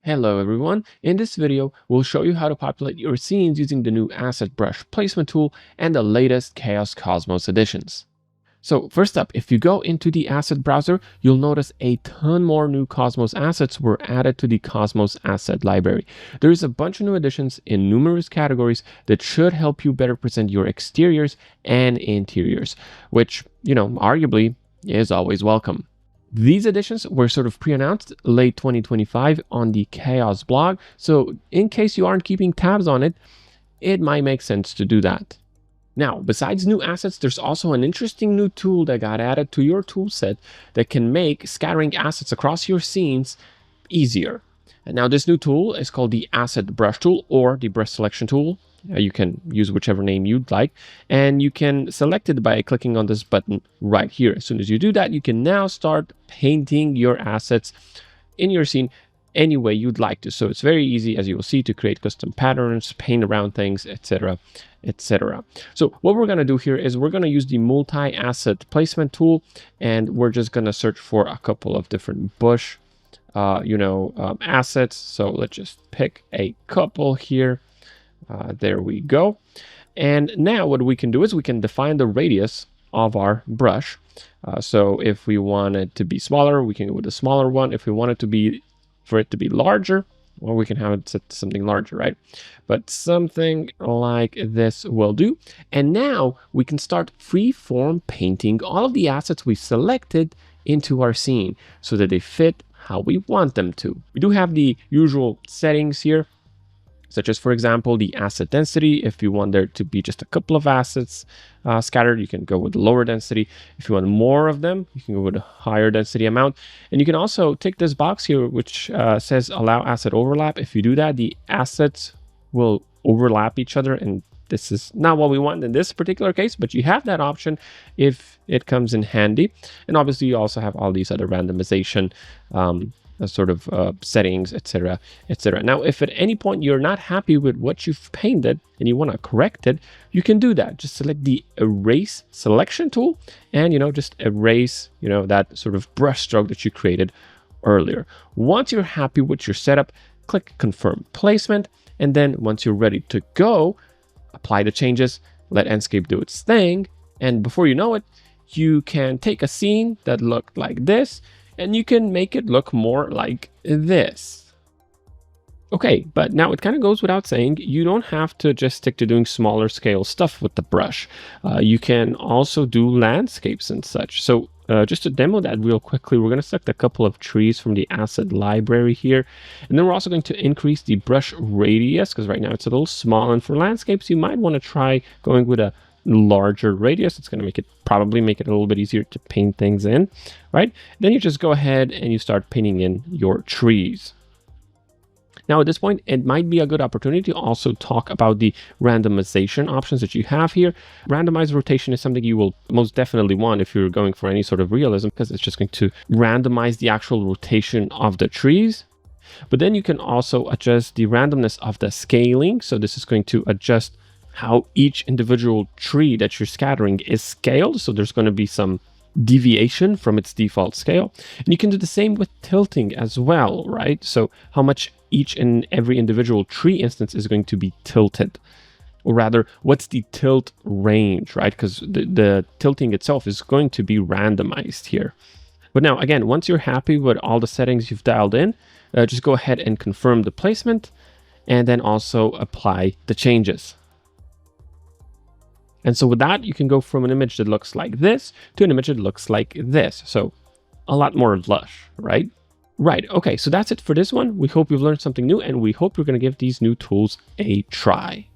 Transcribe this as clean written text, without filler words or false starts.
Hello everyone, in this video we'll show you how to populate your scenes using the new Asset Brush Placement tool and the latest Chaos Cosmos additions. So first up, if you go into the asset browser, you'll notice a ton more new Cosmos assets were added to the Cosmos asset library. There is a bunch of new additions in numerous categories that should help you better present your exteriors and interiors, which, arguably is always welcome. These additions were sort of pre-announced late 2025 on the Chaos blog, so in case you aren't keeping tabs on it, it might make sense to do that. Now, besides new assets, there's also an interesting new tool that got added to your toolset that can make scattering assets across your scenes easier. And now this new tool is called the Asset Brush tool or the Brush Selection tool. You can use whichever name you'd like, and you can select it by clicking on this button right here. As soon as you do that, you can now start painting your assets in your scene any way you'd like to. So it's very easy, as you will see, to create custom patterns, paint around things, etc., etc. So what we're going to do here is we're going to use the multi-asset placement tool, and we're just going to search for a couple of different bush assets. So let's just pick a couple here. There we go. And now what we can do is we can define the radius of our brush. So if we want it to be smaller, we can go with a smaller one. If we want it to be for it to be larger, well, we can have it set to something larger, right? But something like this will do. And now we can start free-form painting all of the assets we selected into our scene so that they fit how we want them to. We do have the usual settings here, such as, for example, the asset density. If you want there to be just a couple of assets scattered, you can go with lower density. If you want more of them, you can go with a higher density amount. And you can also tick this box here, which says allow asset overlap. If you do that, the assets will overlap each other. And this is not what we want in this particular case, but you have that option if it comes in handy. And obviously, you also have all these other randomization settings, etc., etc. Now, if at any point you're not happy with what you've painted and you want to correct it, you can do that. Just select the Erase Selection tool and, just erase, that sort of brush stroke that you created earlier. Once you're happy with your setup, click Confirm Placement. And then once you're ready to go, apply the changes, let Enscape do its thing. And before you know it, you can take a scene that looked like this and you can make it look more like this. Okay, but now it kind of goes without saying, you don't have to just stick to doing smaller scale stuff with the brush. You can also do landscapes and such. So just to demo that real quickly, we're going to select a couple of trees from the asset library here. And then we're also going to increase the brush radius, because right now it's a little small. And for landscapes, you might want to try going with a larger radius. It's going to probably make it a little bit easier to paint things in, right? Then you just go ahead and you start painting in your trees. Now at this point, it might be a good opportunity to also talk about the randomization options that you have here. Randomized rotation is something you will most definitely want if you're going for any sort of realism, because it's just going to randomize the actual rotation of the trees. But then you can also adjust the randomness of the scaling. So this is going to adjust how each individual tree that you're scattering is scaled. So there's going to be some deviation from its default scale. And you can do the same with tilting as well, right? So how much each and every individual tree instance is going to be tilted. Or rather, what's the tilt range, right? Because the tilting itself is going to be randomized here. But now, again, once you're happy with all the settings you've dialed in, just go ahead and confirm the placement and then also apply the changes. And so with that, you can go from an image that looks like this to an image that looks like this. So a lot more lush, right? Right. Okay, so that's it for this one. We hope you've learned something new, and we hope you're going to give these new tools a try.